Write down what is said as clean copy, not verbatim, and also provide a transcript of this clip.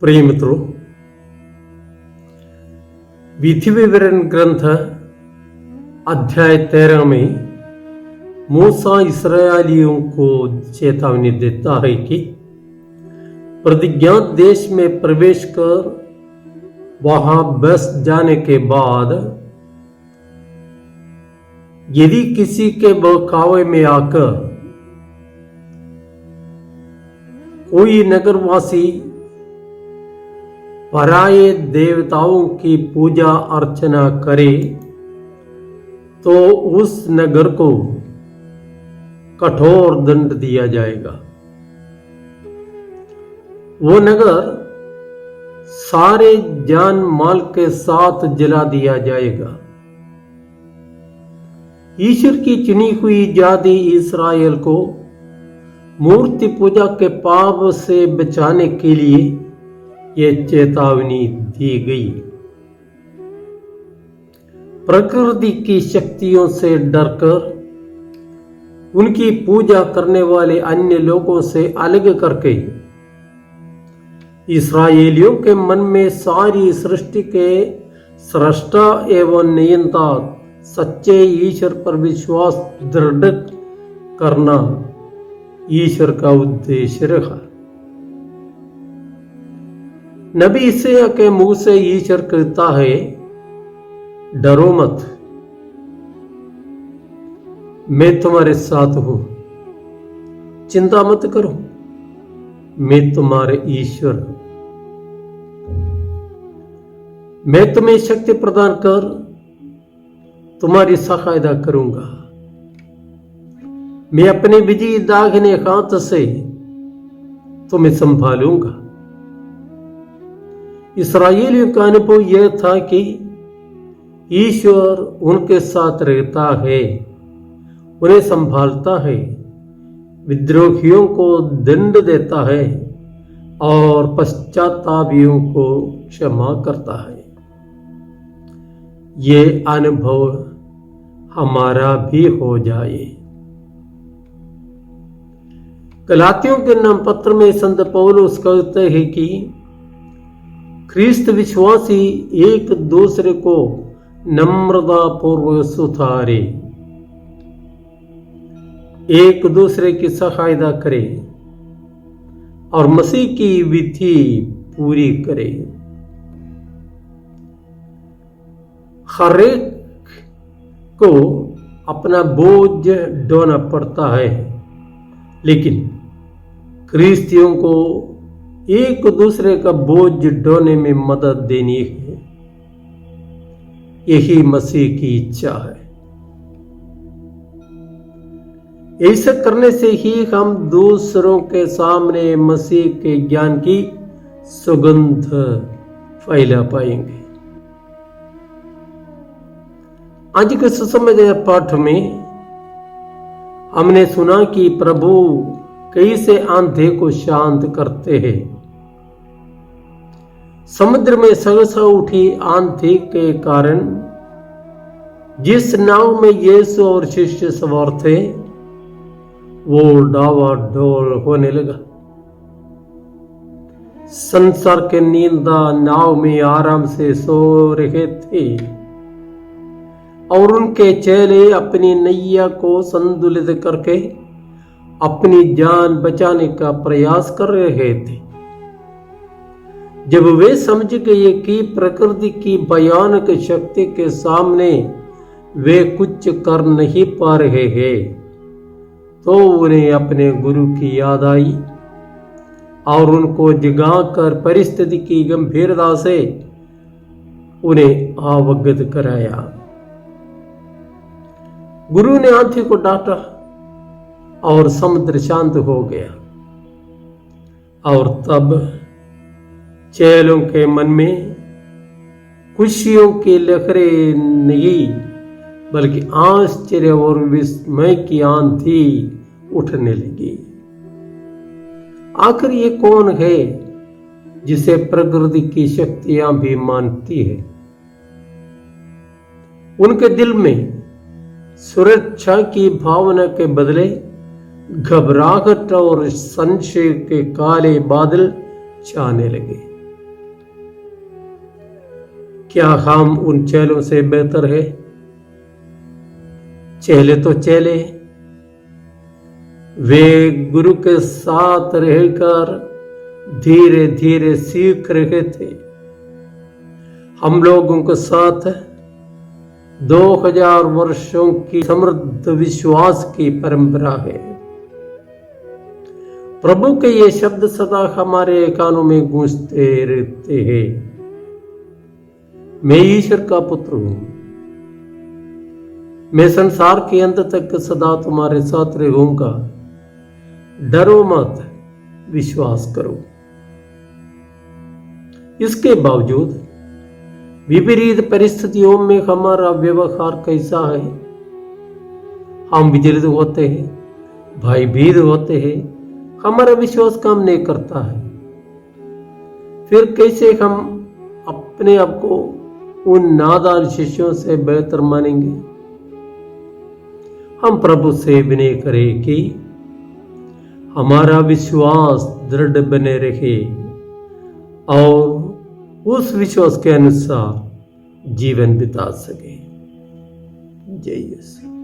प्रिय मित्रों, विधि विवरण ग्रंथ अध्याय 13 में मूसा इस्राएलियों को चेतावनी देता है कि प्रतिज्ञात देश में प्रवेश कर वहां बस जाने के बाद यदि किसी के बहकावे में आकर कोई नगरवासी पराये देवताओं की पूजा अर्चना करे तो उस नगर को कठोर दंड दिया जाएगा। वो नगर सारे जान माल के साथ जला दिया जाएगा। ईश्वर की चुनी हुई जाति इस्राएल को मूर्ति पूजा के पाप से बचाने के लिए ये चेतावनी दी गई। प्रकृति की शक्तियों से डरकर उनकी पूजा करने वाले अन्य लोगों से अलग करके इस्राएलियों के मन में सारी सृष्टि के सृष्टा एवं नियंता सच्चे ईश्वर पर विश्वास दृढ़ करना ईश्वर का उद्देश्य रहा। नबी यशायाह के मुंह से ईश्वर कहता है, डरो मत, मैं तुम्हारे साथ हूं, चिंता मत करो, मैं तुम्हारे ईश्वर हूं। मैं तुम्हें शक्ति प्रदान कर तुम्हारी सहायता करूंगा। मैं अपने विजयी दाहिने हाथ से तुम्हें संभालूंगा। इस्राएलियों का अनुभव यह था कि ईश्वर उनके साथ रहता है, उन्हें संभालता है, विद्रोहियों को दंड देता है और पश्चातापियों को क्षमा करता है। ये अनुभव हमारा भी हो जाए। गलातियों के नाम पत्र में संत पौलुस कहते हैं कि ख्रिस्त विश्वासी एक दूसरे को नम्रता पूर्वक सुधारे, एक दूसरे की सहायता करे और मसीह की विधि पूरी करे। हर एक को अपना बोझ ढोना पड़ता है, लेकिन ख्रिस्तियों को एक दूसरे का बोझ ढोने में मदद देनी है। यही मसीह की इच्छा है। ऐसा करने से ही हम दूसरों के सामने मसीह के ज्ञान की सुगंध फैला पाएंगे। आज के सुसमाचार पाठ में हमने सुना कि प्रभु कैसे आंधी को शांत करते हैं। समुद्र में सहसा उठी आंधी के कारण जिस नाव में यीशु और शिष्य सवार थे वो डावाडोल होने लगा। संसार के निंदा नाव में आराम से सो रहे थे और उनके चेले अपनी नैया को संतुलित करके अपनी जान बचाने का प्रयास कर रहे थे। जब वे समझ गए कि प्रकृति की भयानक शक्ति के सामने वे कुछ कर नहीं पा रहे हैं, तो उन्हें अपने गुरु की याद आई और उनको जगाकर परिस्थिति की गंभीरता से उन्हें अवगत कराया। गुरु ने आंधी को डांटा और समुद्र शांत हो गया। और तब चेलों के मन में खुशियों की लहरें नहीं बल्कि आश्चर्य और विस्मय की आंधी उठने लगी। आखिर ये कौन है जिसे प्रकृति की शक्तियां भी मानती है? उनके दिल में सुरक्षा की भावना के बदले घबराहट और संशय के काले बादल छाने लगे। क्या हम उन चेलों से बेहतर है? चेले तो चेले, वे गुरु के साथ रहकर धीरे धीरे सीख रहे थे। हम लोगों के साथ 2000 वर्षों की समृद्ध विश्वास की परंपरा है। प्रभु के ये शब्द सदा हमारे कानों में गूंजते रहते हैं। मैं ईश्वर का पुत्र हूं, मैं संसार के अंत तक सदा तुम्हारे साथ रहूंगा। डरो मत, विश्वास करो। इसके बावजूद विपरीत परिस्थितियों में हमारा व्यवहार कैसा है? हम विचलित होते हैं, भयभीत होते हैं, हमारा विश्वास काम नहीं करता है। फिर कैसे हम अपने आप को उन नादान शिष्यों से बेहतर मानेंगे? हम प्रभु से विनय करें कि हमारा विश्वास दृढ़ बने रहे और उस विश्वास के अनुसार जीवन बिता सके। जय यीशु।